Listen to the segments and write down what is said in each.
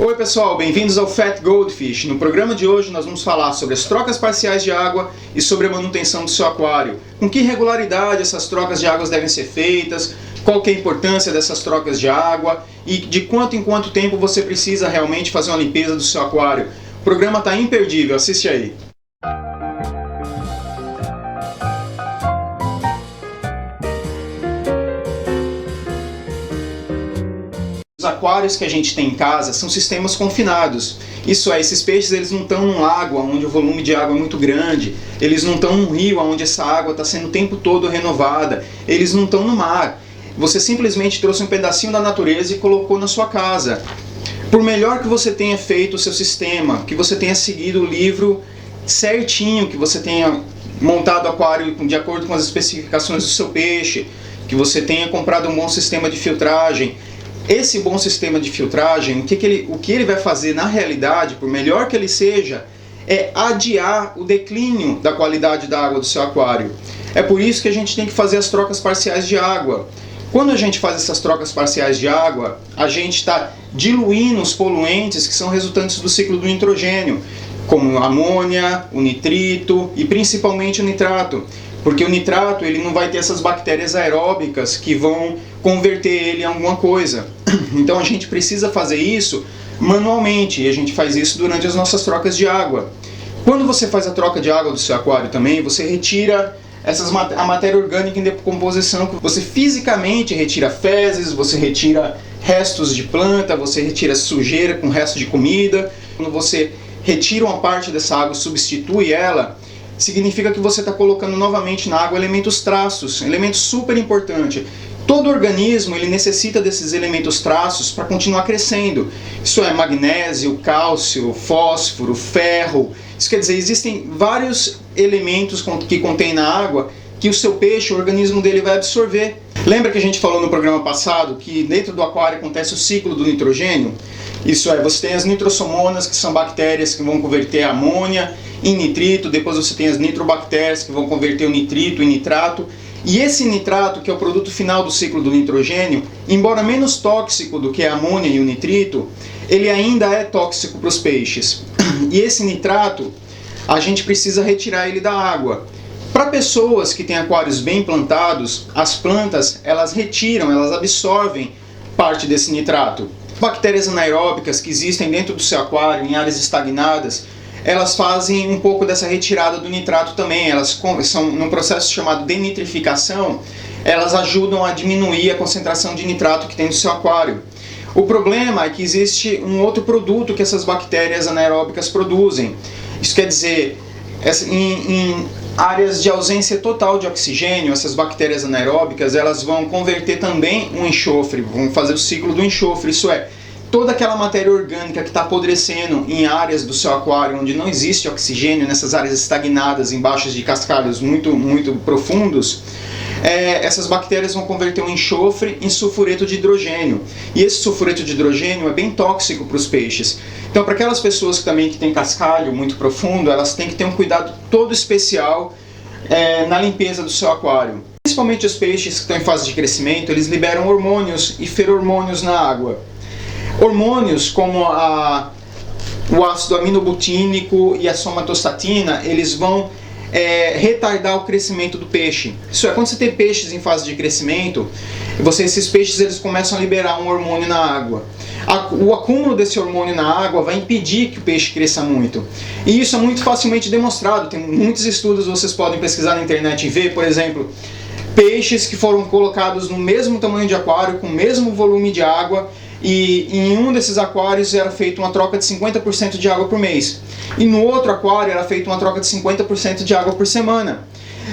Oi pessoal, bem-vindos ao Fat Goldfish. No programa de hoje nós vamos falar sobre as trocas parciais de água e sobre a manutenção do seu aquário. Com que regularidade essas trocas de águas devem ser feitas, qual que é a importância dessas trocas de água e de quanto em quanto tempo você precisa realmente fazer uma limpeza do seu aquário. O programa está imperdível, assiste aí. Os aquários que a gente tem em casa são sistemas confinados. Isso é, esses peixes eles não estão num lago onde o volume de água é muito grande, eles não estão num rio onde essa água está sendo o tempo todo renovada, eles não estão no mar. Você simplesmente trouxe um pedacinho da natureza e colocou na sua casa. Por melhor que você tenha feito o seu sistema, que você tenha seguido o livro certinho, que você tenha montado o aquário de acordo com as especificações do seu peixe, que você tenha comprado um bom sistema de filtragem, esse bom sistema de filtragem, o que ele vai fazer na realidade, por melhor que ele seja, é adiar o declínio da qualidade da água do seu aquário. É por isso que a gente tem que fazer as trocas parciais de água. Quando a gente faz essas trocas parciais de água, a gente está diluindo os poluentes que são resultantes do ciclo do nitrogênio, como a amônia, o nitrito e principalmente o nitrato. Porque o nitrato ele não vai ter essas bactérias aeróbicas que vão converter ele em alguma coisa. Então a gente precisa fazer isso manualmente e a gente faz isso durante as nossas trocas de água. Quando você faz a troca de água do seu aquário também, você retira a matéria orgânica em decomposição. Você fisicamente retira fezes, você retira restos de planta, você retira sujeira com resto de comida. Quando você retira uma parte dessa água e substitui ela, significa que você está colocando novamente na água elementos traços, elementos super importantes. Todo organismo ele necessita desses elementos traços para continuar crescendo. Isso é magnésio, cálcio, fósforo, ferro. Isso quer dizer, existem vários elementos que contém na água que o seu peixe, o organismo dele vai absorver. Lembra que a gente falou no programa passado que dentro do aquário acontece o ciclo do nitrogênio? Isso é, você tem as nitrossomonas, que são bactérias que vão converter a amônia em nitrito, depois você tem as nitrobactérias que vão converter o nitrito em nitrato. E esse nitrato, que é o produto final do ciclo do nitrogênio, embora menos tóxico do que a amônia e o nitrito, ele ainda é tóxico para os peixes. E esse nitrato, a gente precisa retirar ele da água. Para pessoas que têm aquários bem plantados, as plantas, elas retiram, elas absorvem parte desse nitrato. Bactérias anaeróbicas que existem dentro do seu aquário, em áreas estagnadas, elas fazem um pouco dessa retirada do nitrato também. Elas são num processo chamado denitrificação, elas ajudam a diminuir a concentração de nitrato que tem no seu aquário. O problema é que existe um outro produto que essas bactérias anaeróbicas produzem. Isso quer dizer, em áreas de ausência total de oxigênio, essas bactérias anaeróbicas elas vão converter também o enxofre, vão fazer o ciclo do enxofre. Isso é, toda aquela matéria orgânica que está apodrecendo em áreas do seu aquário onde não existe oxigênio, nessas áreas estagnadas, embaixo de cascalhos muito profundos, essas bactérias vão converter o enxofre em sulfureto de hidrogênio. E esse sulfureto de hidrogênio é bem tóxico para os peixes. Então, para aquelas pessoas que têm cascalho muito profundo, elas têm que ter um cuidado todo especial na limpeza do seu aquário. Principalmente os peixes que estão em fase de crescimento, eles liberam hormônios e feromônios na água. Hormônios como o ácido aminobutínico e a somatostatina, eles vão retardar o crescimento do peixe. Isso é, quando você tem peixes em fase de crescimento, esses peixes eles começam a liberar um hormônio na água. O acúmulo desse hormônio na água vai impedir que o peixe cresça muito. E isso é muito facilmente demonstrado. Tem muitos estudos, vocês podem pesquisar na internet e ver, por exemplo, peixes que foram colocados no mesmo tamanho de aquário, com o mesmo volume de água, e em um desses aquários era feita uma troca de 50% de água por mês. E no outro aquário era feita uma troca de 50% de água por semana.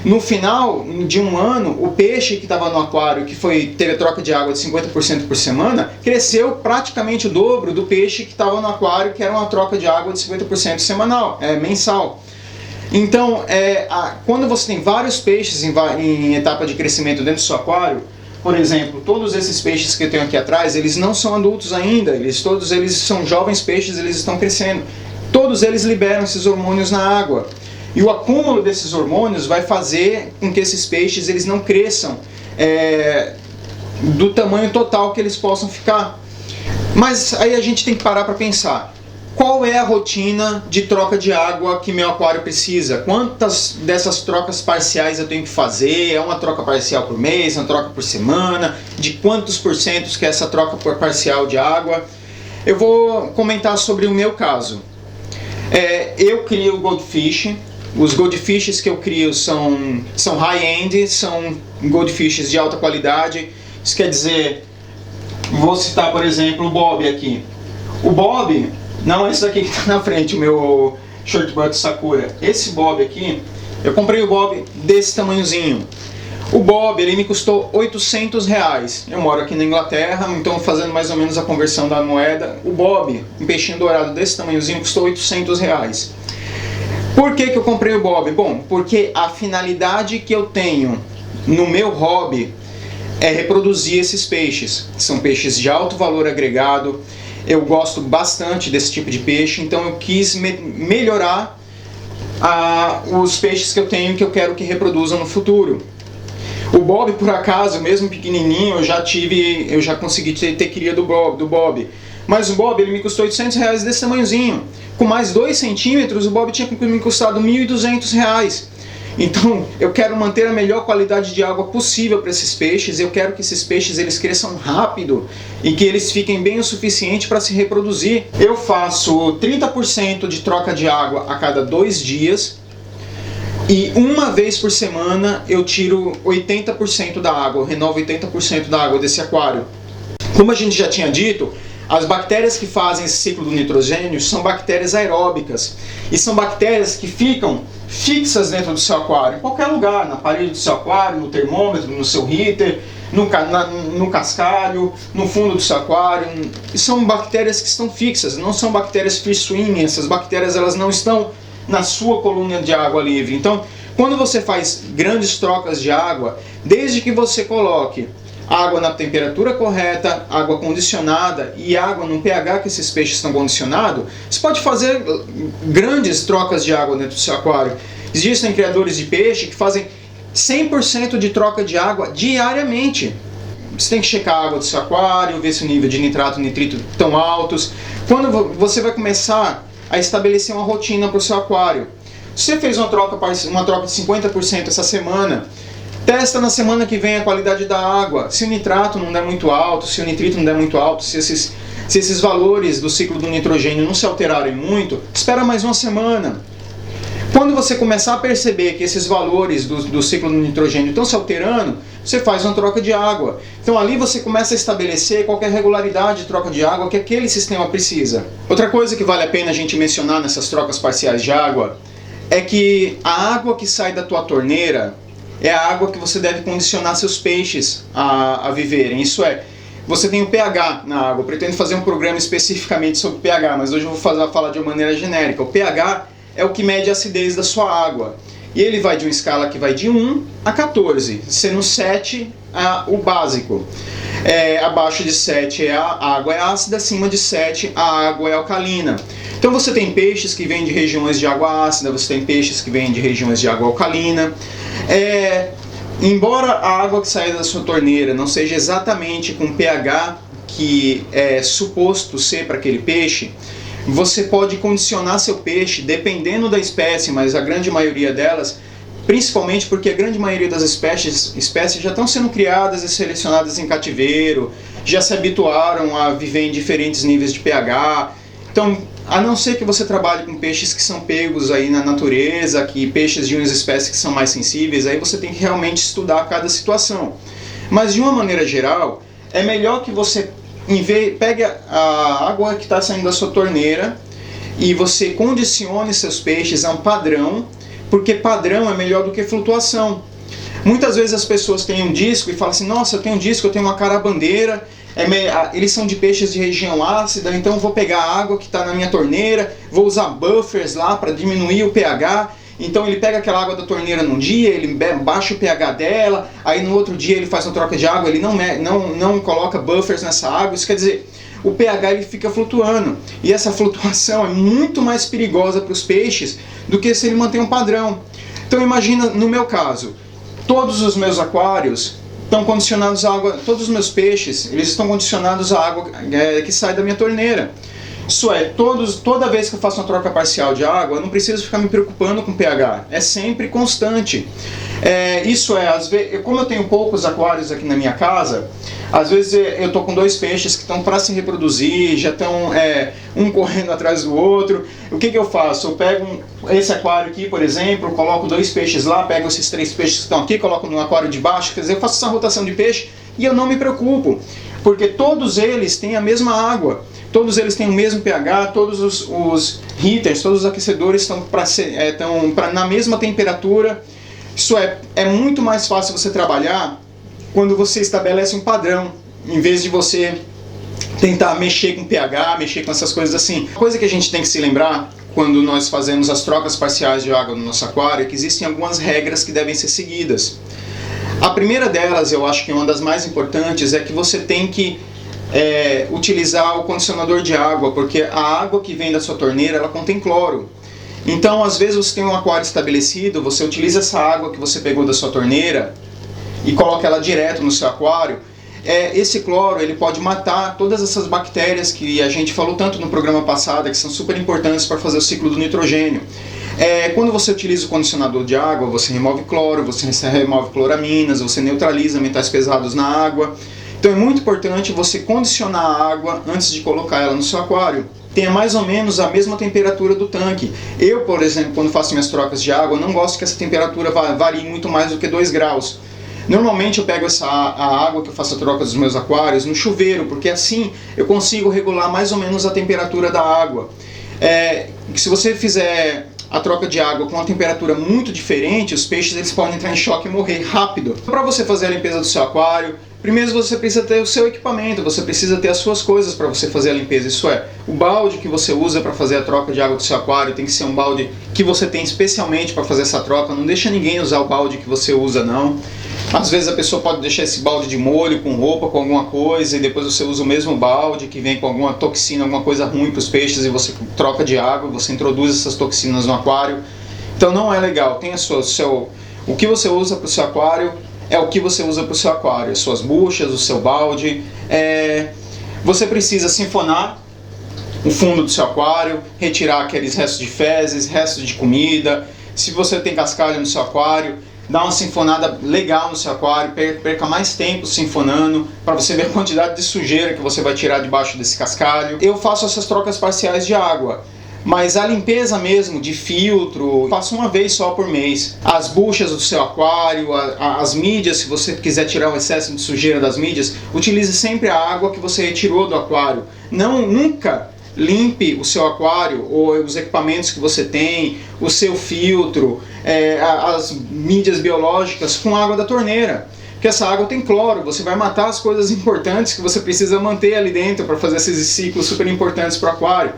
No final de um ano, o peixe que estava no aquário, que teve a troca de água de 50% por semana, cresceu praticamente o dobro do peixe que estava no aquário, que era uma troca de água de 50% mensal. Então, quando você tem vários peixes em etapa de crescimento dentro do seu aquário, por exemplo, todos esses peixes que eu tenho aqui atrás, eles não são adultos ainda, todos eles são jovens peixes, eles estão crescendo. Todos eles liberam esses hormônios na água. E o acúmulo desses hormônios vai fazer com que esses peixes eles não cresçam do tamanho total que eles possam ficar. Mas aí a gente tem que parar para pensar. Qual é a rotina de troca de água que meu aquário precisa? Quantas dessas trocas parciais eu tenho que fazer? É uma troca parcial por mês, uma troca por semana? De quantos porcentos que é essa troca parcial de água? Eu vou comentar sobre o meu caso. Eu crio goldfish. Os goldfishes que eu crio são high-end, são goldfishes de alta qualidade. Isso quer dizer, vou citar por exemplo o Bob aqui. O Bob, não esse daqui que está na frente, o meu Shortbutt Sakura. Esse Bob aqui, eu comprei o Bob desse tamanhozinho. O Bob, ele me custou R$800. Eu moro aqui na Inglaterra, então fazendo mais ou menos a conversão da moeda, o Bob, um peixinho dourado desse tamanhozinho, custou R$800. Por que eu comprei o Bob? Bom, porque a finalidade que eu tenho no meu hobby é reproduzir esses peixes. São peixes de alto valor agregado. Eu gosto bastante desse tipo de peixe, então eu quis melhorar os peixes que eu tenho, que eu quero que reproduzam no futuro. O Bob, por acaso, mesmo pequenininho, eu já consegui ter cria do Bob. Mas o Bob, ele me custou R$800 desse tamanhozinho. Com mais 2 centímetros, o Bob tinha me custado R$1.200. Então, eu quero manter a melhor qualidade de água possível para esses peixes. Eu quero que esses peixes eles cresçam rápido e que eles fiquem bem o suficiente para se reproduzir. Eu faço 30% de troca de água a cada 2 dias. E uma vez por semana eu tiro 80% da água, eu renovo 80% da água desse aquário. Como a gente já tinha dito, as bactérias que fazem esse ciclo do nitrogênio são bactérias aeróbicas. E são bactérias que ficam fixas dentro do seu aquário, em qualquer lugar, na parede do seu aquário, no termômetro, no seu heater, no cascalho, no fundo do seu aquário. E são bactérias que estão fixas, não são bactérias free swimming. Essas bactérias elas não estão na sua coluna de água livre. Então, quando você faz grandes trocas de água, desde que você coloque água na temperatura correta, água condicionada e água no pH que esses peixes estão condicionados, você pode fazer grandes trocas de água dentro do seu aquário. Existem criadores de peixe que fazem 100% de troca de água diariamente. Você tem que checar a água do seu aquário, ver se o nível de nitrato e nitrito estão altos. Quando você vai começar a estabelecer uma rotina para o seu aquário. Se você fez uma troca de 50% essa semana, testa na semana que vem a qualidade da água. Se o nitrato não der muito alto, se o nitrito não der muito alto, se esses valores do ciclo do nitrogênio não se alterarem muito, espera mais uma semana. Quando você começar a perceber que esses valores do ciclo do nitrogênio estão se alterando, você faz uma troca de água. Então ali você começa a estabelecer qualquer regularidade de troca de água que aquele sistema precisa. Outra coisa que vale a pena a gente mencionar nessas trocas parciais de água é que a água que sai da tua torneira é a água que você deve condicionar seus peixes a viverem. Isso é, você tem o pH na água. Eu pretendo fazer um programa especificamente sobre pH, mas hoje eu vou falar de uma maneira genérica. O pH é o que mede a acidez da sua água. E ele vai de uma escala que vai de 1 a 14, sendo 7 o básico. Abaixo de 7 a água é ácida, acima de 7 a água é alcalina. Então você tem peixes que vêm de regiões de água ácida, você tem peixes que vêm de regiões de água alcalina. Embora a água que sai da sua torneira não seja exatamente com o pH que é suposto ser para aquele peixe, você pode condicionar seu peixe dependendo da espécie, mas a grande maioria delas, principalmente porque a grande maioria das espécies já estão sendo criadas e selecionadas em cativeiro, já se habituaram a viver em diferentes níveis de pH. Então, a não ser que você trabalhe com peixes que são pegos aí na natureza, peixes de umas espécies que são mais sensíveis, aí você tem que realmente estudar cada situação. Mas de uma maneira geral, é melhor que você pegue a água que está saindo da sua torneira e você condicione seus peixes a um padrão, porque padrão é melhor do que flutuação. Muitas vezes as pessoas têm um disco e falam assim, nossa, eu tenho um disco, eu tenho uma carabandeira, eles são de peixes de região ácida, então eu vou pegar a água que está na minha torneira, vou usar buffers lá para diminuir o pH. Então ele pega aquela água da torneira num dia, ele baixa o pH dela, aí no outro dia ele faz uma troca de água, ele não coloca buffers nessa água. Isso quer dizer, o pH ele fica flutuando, e essa flutuação é muito mais perigosa para os peixes do que se ele mantém um padrão. Então imagina, no meu caso, todos os meus aquários estão condicionados à água, todos os meus peixes, eles estão condicionados à água que sai da minha torneira. Isso é, toda vez que eu faço uma troca parcial de água, eu não preciso ficar me preocupando com pH, é sempre constante. Isso é, às vezes, como eu tenho poucos aquários aqui na minha casa, às vezes eu estou com dois peixes que estão para se reproduzir, já estão um correndo atrás do outro. O que eu faço? Eu pego esse aquário aqui, por exemplo, coloco dois peixes lá, pego esses três peixes que estão aqui, coloco no aquário de baixo, quer dizer, eu faço essa rotação de peixe e eu não me preocupo, porque todos eles têm a mesma água. Todos eles têm o mesmo pH, todos os heaters, todos os aquecedores estão na mesma temperatura. Isso é muito mais fácil você trabalhar quando você estabelece um padrão, em vez de você tentar mexer com pH, mexer com essas coisas assim. Uma coisa que a gente tem que se lembrar quando nós fazemos as trocas parciais de água no nosso aquário é que existem algumas regras que devem ser seguidas. A primeira delas, eu acho que é uma das mais importantes, é que você tem que utilizar o condicionador de água, porque a água que vem da sua torneira, ela contém cloro. Então, às vezes você tem um aquário estabelecido, você utiliza essa água que você pegou da sua torneira e coloca ela direto no seu aquário. Esse cloro, ele pode matar todas essas bactérias que a gente falou tanto no programa passado, que são super importantes para fazer o ciclo do nitrogênio. Quando você utiliza o condicionador de água, você remove cloro, você remove cloraminas, você neutraliza metais pesados na água. Então é muito importante você condicionar a água antes de colocar ela no seu aquário. Tenha mais ou menos a mesma temperatura do tanque. Eu, por exemplo, quando faço minhas trocas de água, não gosto que essa temperatura varie muito mais do que 2 graus. Normalmente eu pego a água que eu faço a troca dos meus aquários no chuveiro, porque assim eu consigo regular mais ou menos a temperatura da água. Se você fizer a troca de água com uma temperatura muito diferente, os peixes eles podem entrar em choque e morrer rápido. Para você fazer a limpeza do seu aquário, primeiro você precisa ter o seu equipamento, você precisa ter as suas coisas para você fazer a limpeza. Isso é, o balde que você usa para fazer a troca de água do seu aquário tem que ser um balde que você tem especialmente para fazer essa troca. Não deixa ninguém usar o balde que você usa, não. Às vezes a pessoa pode deixar esse balde de molho, com roupa, com alguma coisa, e depois você usa o mesmo balde que vem com alguma toxina, alguma coisa ruim para os peixes, e você troca de água, você introduz essas toxinas no aquário. Então não é legal. Tem o que você usa para o seu aquário é o que você usa para o seu aquário, as suas buchas, o seu balde. Você precisa sinfonar o fundo do seu aquário, retirar aqueles restos de fezes, restos de comida. Se você tem cascalho no seu aquário, dá uma sinfonada legal no seu aquário, perca mais tempo sinfonando, para você ver a quantidade de sujeira que você vai tirar debaixo desse cascalho. Eu faço essas trocas parciais de água, mas a limpeza mesmo de filtro, faço uma vez só por mês. As buchas do seu aquário, as mídias, se você quiser tirar o excesso de sujeira das mídias, utilize sempre a água que você retirou do aquário. Nunca limpe o seu aquário ou os equipamentos que você tem, o seu filtro, as mídias biológicas com água da torneira. Porque essa água tem cloro, você vai matar as coisas importantes que você precisa manter ali dentro para fazer esses ciclos super importantes para o aquário.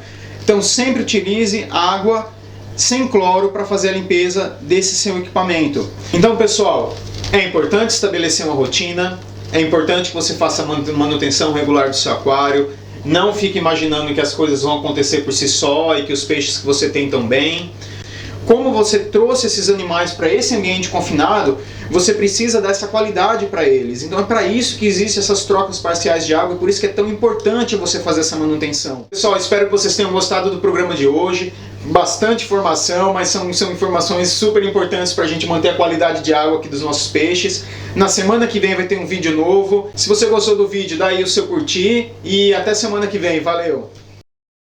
Então sempre utilize água sem cloro para fazer a limpeza desse seu equipamento. Então pessoal, é importante estabelecer uma rotina, é importante que você faça a manutenção regular do seu aquário. Não fique imaginando que as coisas vão acontecer por si só e que os peixes que você tem estão bem. Como você trouxe esses animais para esse ambiente confinado, você precisa dessa qualidade para eles. Então é para isso que existem essas trocas parciais de água e por isso que é tão importante você fazer essa manutenção. Pessoal, espero que vocês tenham gostado do programa de hoje. Bastante informação, mas são informações super importantes para a gente manter a qualidade de água aqui dos nossos peixes. Na semana que vem vai ter um vídeo novo. Se você gostou do vídeo, dá aí o seu curtir e até semana que vem. Valeu!